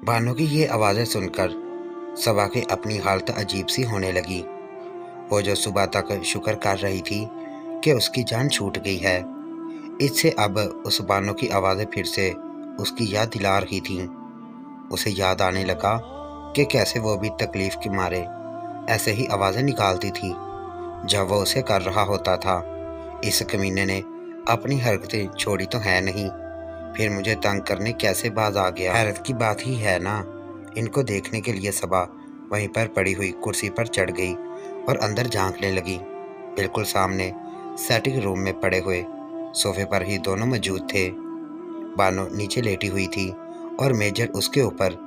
बानो की ये आवाज़ें सुनकर सबा की अपनी हालत अजीब सी होने लगी। वो जो सुबह तक शुक्र कर रही थी कि उसकी जान छूट गई है, इससे अब उस बानो की आवाज़ें फिर से उसकी याद दिला रही थीं। उसे याद आने लगा कि कैसे वो भी तकलीफ़ के मारे ऐसे ही आवाज़ें निकालती थी जब वो उसे कर रहा होता था। इस कमीने ने अपनी हरकतें छोड़ी तो है नहीं, फिर मुझे तंग करने कैसे बाज आ गया। हैरत की बात ही है ना। इनको देखने के लिए सबा वहीं पर पड़ी हुई कुर्सी पर चढ़ गई और अंदर झांकने लगी। बिल्कुल सामने सेटिंग रूम में पड़े हुए सोफे पर ही दोनों मौजूद थे। बानो नीचे लेटी हुई थी और मेजर उसके ऊपर,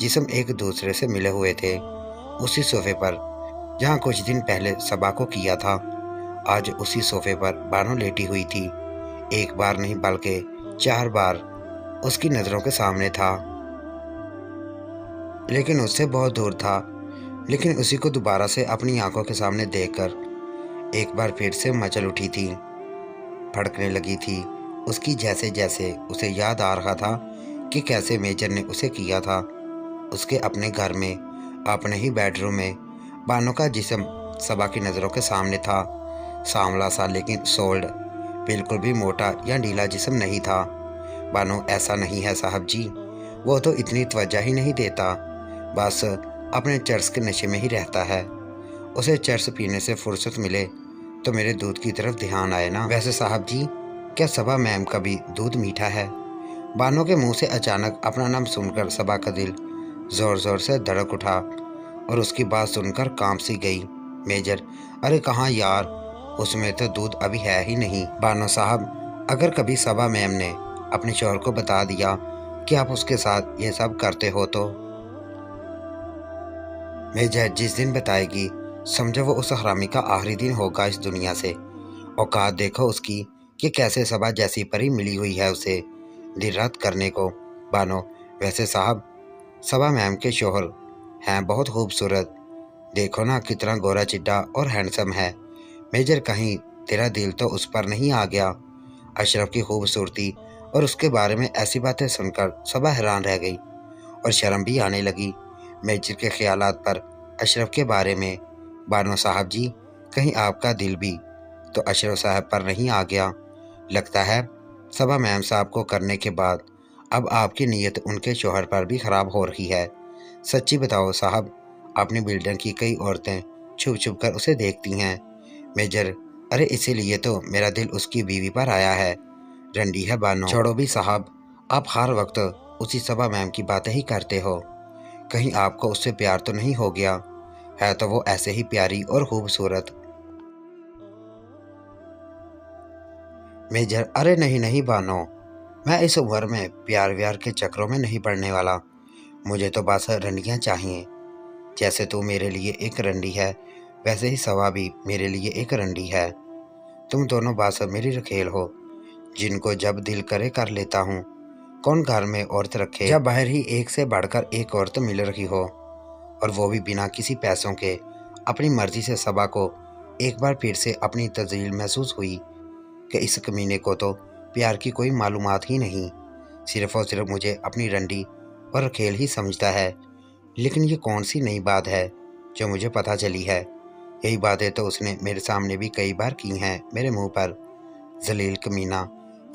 जिस्म एक दूसरे से मिले हुए थे। उसी सोफे पर जहाँ कुछ दिन पहले सबा को किया था, आज उसी सोफे पर बानो लेटी हुई थी। एक बार नहीं बल्कि 4 बार उसकी नज़रों के सामने था, लेकिन उससे बहुत दूर था। लेकिन उसी को दोबारा से अपनी आंखों के सामने देखकर एक बार फिर से मचल उठी थी, भड़कने लगी थी उसकी, जैसे जैसे उसे याद आ रहा था कि कैसे मेजर ने उसे किया था उसके अपने घर में, अपने ही बेडरूम में। बानो का जिस्म सबा की नज़रों के सामने था, सांवला सा लेकिन सोल्ड, बिल्कुल भी मोटा या ढीला जिस्म नहीं था। बानो ऐसा नहीं है साहब जी, वो तो इतनी तवज्जो ही नहीं देता, बस अपने चर्स के नशे में ही रहता है। उसे चर्स पीने से फुर्सत मिले तो मेरे दूध की तरफ ध्यान आए ना। वैसे साहब जी, क्या सबा मैम का भी दूध मीठा है? बानो के मुंह से अचानक अपना नाम सुनकर सबा का दिल जोर जोर से धड़क उठा और उसकी बात सुनकर कांप सी गई। मेजर, अरे कहाँ यार, उसमें तो दूध अभी है ही नहीं। बानो साहब, अगर कभी सबा मैम ने अपने शौहर को बता दिया कि आप उसके साथ ये सब करते हो तो मेजर जिस दिन बताएगी, समझो वो उस हरामी का आखिरी दिन होगा इस दुनिया से। औकात देखो उसकी कि कैसे सबा जैसी परी मिली हुई है उसे दिन रात करने को। बानो, वैसे साहब, सबा मैम के शौहर हैं बहुत खूबसूरत, देखो ना कितना गोरा चिट्टा और हैंडसम है। मेजर, कहीं तेरा दिल तो उस पर नहीं आ गया? अशरफ की खूबसूरती और उसके बारे में ऐसी बातें सुनकर सबा हैरान रह गई और शर्म भी आने लगी मेजर के ख्यालात पर, अशरफ के बारे में। बानो साहब जी, कहीं आपका दिल भी तो अशरफ साहब पर नहीं आ गया? लगता है सबा मैम साहब को करने के बाद अब आपकी नीयत उनके शौहर पर भी खराब हो रही है। सच्ची बताओ साहब, अपनी बिल्डिंग की कई औरतें छुप छुप कर उसे देखती हैं। मेजर, अरे इसीलिए तो मेरा दिल उसकी बीवी पर आया है। रंडी है बानो। छोड़ो भी साहब, आप हर वक्त उसी सबा मैम की बातें ही करते हो, कहीं आपको उससे प्यार तो नहीं हो गया? है तो वो ऐसे ही प्यारी और खूबसूरत। मेजर, अरे नहीं नहीं बानो, मैं इस उम्र में प्यार व्यार के चक्रों में नहीं पड़ने वाला। मुझे तो बस रंडियाँ चाहिए। जैसे तू मेरे लिए एक रंडी है, वैसे ही सवा भी मेरे लिए एक रंडी है। तुम दोनों बस मेरी रखेल हो, जिनको जब दिल करे कर लेता हूँ। कौन घर में औरत रखे जब बाहर ही एक से बढ़कर एक औरत मिल रही हो, और वो भी बिना किसी पैसों के। अपनी मर्जी से सबा को एक बार फिर से अपनी तज़लील महसूस हुई कि इस कमीने को तो प्यार की कोई मालूमात ही नहीं, सिर्फ और सिर्फ मुझे अपनी रंडी और खेल ही समझता है। लेकिन ये कौन सी नई बात है जो मुझे पता चली है? यही बातें तो उसने मेरे सामने भी कई बार की हैं, मेरे मुंह पर। जलील कमीना,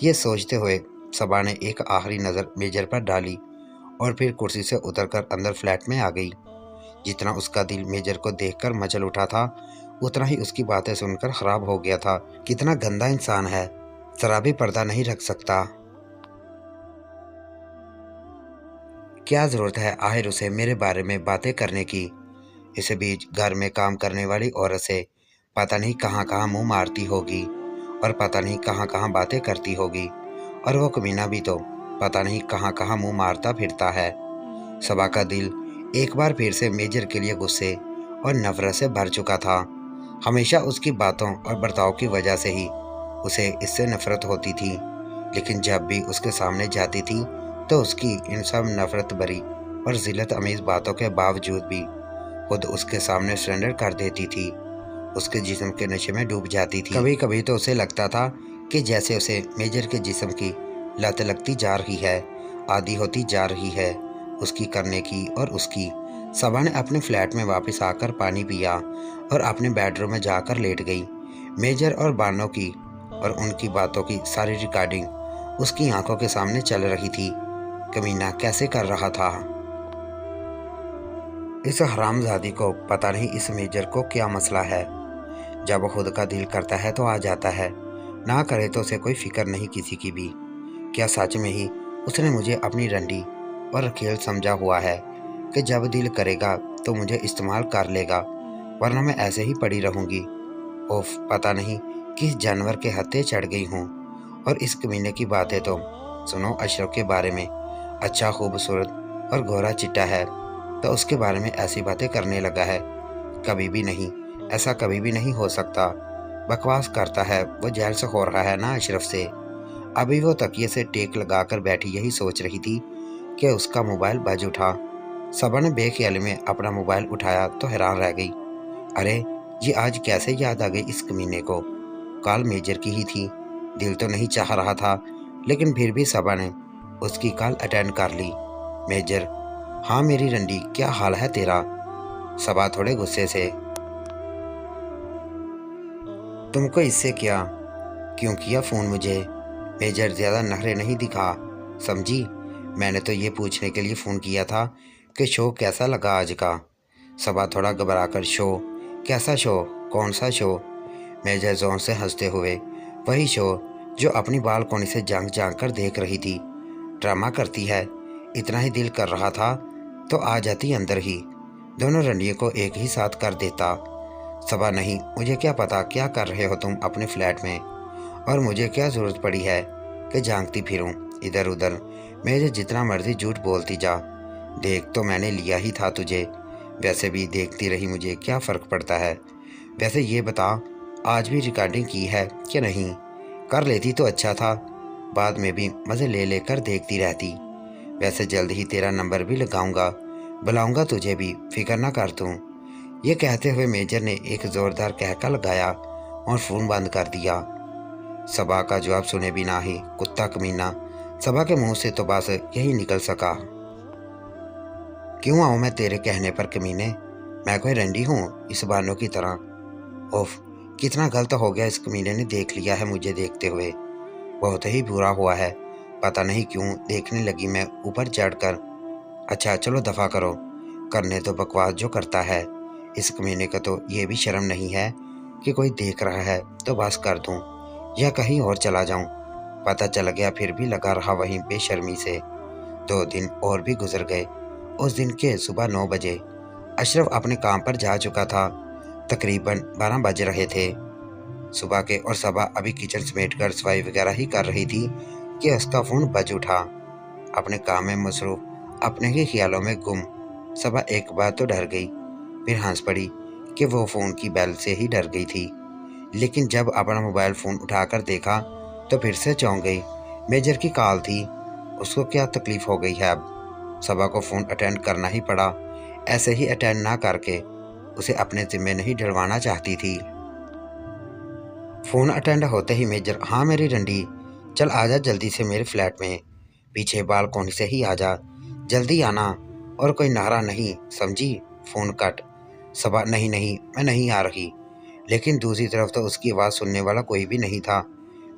ये सोचते हुए सबा ने एक आखिरी नज़र मेजर पर डाली और फिर कुर्सी से उतरकर अंदर फ्लैट में आ गई। जितना उसका दिल मेजर को देखकर मचल उठा था, उतना ही उसकी बातें सुनकर खराब हो गया था। कितना गंदा इंसान है, जरा भी पर्दा नहीं रख सकता। क्या ज़रूरत है आखिर उसे मेरे बारे में बातें करने की? इस बीच घर में काम करने वाली औरत से पता नहीं कहाँ कहाँ मुंह मारती होगी और पता नहीं कहाँ कहाँ बातें करती होगी, और वो कमीना भी तो पता नहीं कहाँ कहाँ मुंह मारता फिरता है। सबा का दिल एक बार फिर से मेजर के लिए गुस्से और नफरत से भर चुका था। हमेशा उसकी बातों और बर्ताव की वजह से ही उसे इससे नफरत होती थी, लेकिन जब भी उसके सामने जाती थी तो उसकी इन सब नफरत भरी और जिल्लत अमीज बातों के बावजूद भी खुद उसके सामने सरेंडर कर देती थी, उसके जिस्म के नशे में डूब जाती थी। कभी कभी तो उसे लगता था कि जैसे उसे मेजर के जिस्म की लत लगती जा रही है, आदी होती जा रही है, उसकी करने की और उसकी। सबा ने अपने फ्लैट में वापस आकर पानी पिया और अपने बेडरूम में जाकर लेट गई। मेजर और बानो की और उनकी बातों की सारी रिकॉर्डिंग उसकी आंखों के सामने चल रही थी। कमीना कैसे कर रहा था। इस हरामजादी को पता नहीं इस मेजर को क्या मसला है। जब खुद का दिल करता है तो आ जाता है, ना करे तो उसे कोई फिक्र नहीं किसी की भी। क्या सच में ही उसने मुझे अपनी रंडी और खेल समझा हुआ है कि जब दिल करेगा तो मुझे इस्तेमाल कर लेगा, वरना मैं ऐसे ही पड़ी रहूंगी। ओफ, पता नहीं किस जानवर के हत्थे चढ़ गई हूँ। और इस कमीने की बातें तो सुनो अशरफ के बारे में। अच्छा, खूबसूरत और गोरा चिट्टा है तो उसके बारे में ऐसी बातें करने लगा है। कभी भी नहीं, ऐसा कभी भी नहीं हो सकता। बकवास करता है, वो जेल से हो रहा है ना अशरफ से। अभी वो तकिए से टेक लगाकर बैठी यही सोच रही थी कि उसका मोबाइल बज उठा। सबा ने बेख्याली में अपना मोबाइल उठाया तो हैरान रह गई। अरे, ये आज कैसे याद आ गई इस कमीने को। कॉल मेजर की ही थी। दिल तो नहीं चाह रहा था, लेकिन फिर भी सबा ने उसकी कॉल अटेंड कर ली। मेजर, हाँ मेरी रंडी, क्या हाल है तेरा। सबा थोड़े गुस्से से, तुमको इससे क्या, क्यों किया फ़ोन मुझे। मेजर, ज़्यादा नखरे नहीं दिखा, समझी। मैंने तो ये पूछने के लिए फ़ोन किया था कि शो कैसा लगा आज का। सबा थोड़ा घबराकर, शो? कैसा शो? कौन सा शो? मेजर जोन से हंसते हुए, वही शो जो अपनी बालकोनी से झांक झांक कर देख रही थी। ड्रामा करती है। इतना ही दिल कर रहा था तो आ जाती अंदर ही, दोनों रंडियों को एक ही साथ कर देता। सबा, नहीं, मुझे क्या पता क्या कर रहे हो तुम अपने फ्लैट में, और मुझे क्या ज़रूरत पड़ी है कि झांकती फिरूं इधर उधर। मेरे जितना मर्जी झूठ बोलती जा, देख तो मैंने लिया ही था तुझे। वैसे भी देखती रही, मुझे क्या फ़र्क पड़ता है। वैसे ये बता, आज भी रिकॉर्डिंग की है कि नहीं। कर लेती तो अच्छा था, बाद में भी मज़े ले लेकर देखती रहती। वैसे जल्द ही तेरा नंबर भी लगाऊंगा, बुलाऊंगा तुझे भी, फिक्र ना कर तू। ये कहते हुए मेजर ने एक ज़ोरदार कहका लगाया और फ़ोन बंद कर दिया। सबा का जवाब सुने बिना ही, कुत्ता कमीना। सबा के मुंह से तो बस यही निकल सका, क्यों आऊँ मैं तेरे कहने पर कमीने। मैं कोई रंडी हूँ इस बानों की तरह। ओफ, कितना गलत हो गया, इस कमीने ने देख लिया है मुझे देखते हुए। बहुत ही बुरा हुआ है, पता नहीं क्यों देखने लगी मैं ऊपर चढ़कर। अच्छा चलो दफ़ा करो, करने तो बकवास जो करता है। इस कमीने का तो ये भी शर्म नहीं है कि कोई देख रहा है तो बस कर दूं या कहीं और चला जाऊं। पता चल गया फिर भी लगा रहा वहीं बेशर्मी से। 2 दिन और भी गुजर गए। उस दिन के सुबह 9 बजे अशरफ अपने काम पर जा चुका था। तकरीबन 12 बज रहे थे सुबह के, और सबा अभी किचन समेटकर सफाई वगैरह ही कर रही थी कि उसका फ़ोन बज उठा। अपने काम में मसरूफ, अपने ही ख्यालों में गुम सबा एक बार तो डर गई, फिर हंस पड़ी कि वो फ़ोन की बेल से ही डर गई थी। लेकिन जब अपना मोबाइल फ़ोन उठाकर देखा तो फिर से चौंक गई। मेजर की कॉल थी, उसको क्या तकलीफ़ हो गई है अब। सबा को फ़ोन अटेंड करना ही पड़ा। ऐसे ही अटेंड ना करके उसे अपने ज़िम्मे नहीं डलवाना चाहती थी। फ़ोन अटेंड होते ही मेजर, हाँ मेरी रंडी, चल आजा जल्दी से मेरे फ्लैट में, पीछे बालकोनी से ही आजा, जल्दी आना, और कोई नारा नहीं, समझी। Phone cut. सबा, नहीं नहीं, मैं नहीं आ रही। लेकिन दूसरी तरफ तो उसकी आवाज़ सुनने वाला कोई भी नहीं था।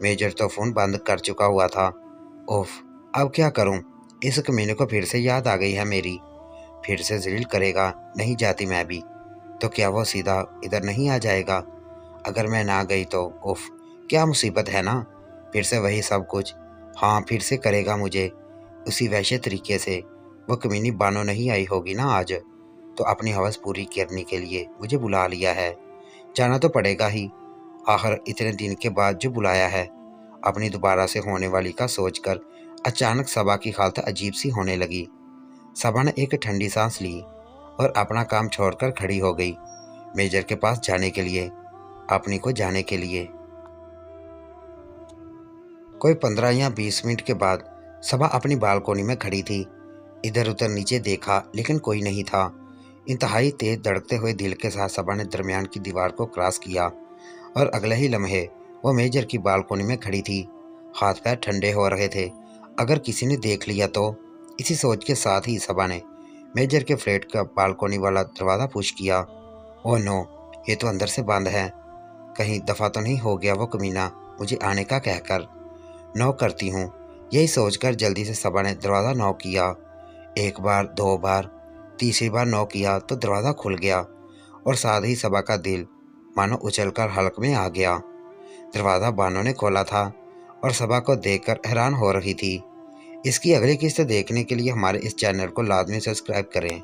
मेजर तो फ़ोन बंद कर चुका हुआ था। ओफ, अब क्या करूं। इस कमीने को फिर से याद आ गई है मेरी। फिर से जलील करेगा। नहीं जाती मैं भी तो क्या वो सीधा इधर नहीं आ जाएगा। अगर मैं ना गई तो उफ, क्या मुसीबत है ना। फिर से वही सब कुछ। हाँ, फिर से करेगा मुझे उसी वैसे तरीके से। वो कमीनी बानो नहीं आई होगी ना आज, तो अपनी हवस पूरी करने के लिए मुझे बुला लिया है। जाना तो पड़ेगा ही, आखिर इतने दिन के बाद जो बुलाया है। अपनी दोबारा से होने वाली का सोचकर अचानक सबा की हालत अजीब सी होने लगी। सबा ने एक ठंडी सांस ली और अपना काम छोड़कर खड़ी हो गई, मेजर के पास जाने के लिए, अपनी को जाने के लिए। कोई 15 या 20 मिनट के बाद सबा अपनी बालकोनी में खड़ी थी। इधर उधर नीचे देखा लेकिन कोई नहीं था। इंतहाई तेज धड़कते हुए दिल के साथ सबा ने दरमियान की दीवार को क्रॉस किया और अगले ही लम्हे वो मेजर की बालकोनी में खड़ी थी। हाथ पैर ठंडे हो रहे थे। अगर किसी ने देख लिया तो इसी सोच के साथ ही सबा ने मेजर के फ्लैट का बालकोनी वाला दरवाज़ा पुश किया। ओह नो, ये तो अंदर से बंद है। कहीं दफ़ा तो नहीं हो गया वो कमीना मुझे आने का कहकर। नॉक करती हूँ। यही सोचकर जल्दी से सबा ने दरवाज़ा नॉक किया। एक बार, दो बार, तीसरी बार नॉक किया तो दरवाज़ा खुल गया और साथ ही सबा का दिल मानो उछलकर हलक में आ गया। दरवाज़ा बानो ने खोला था और सबा को देखकर हैरान हो रही थी। इसकी अगली किस्त देखने के लिए हमारे इस चैनल को लाजमी सब्सक्राइब करें।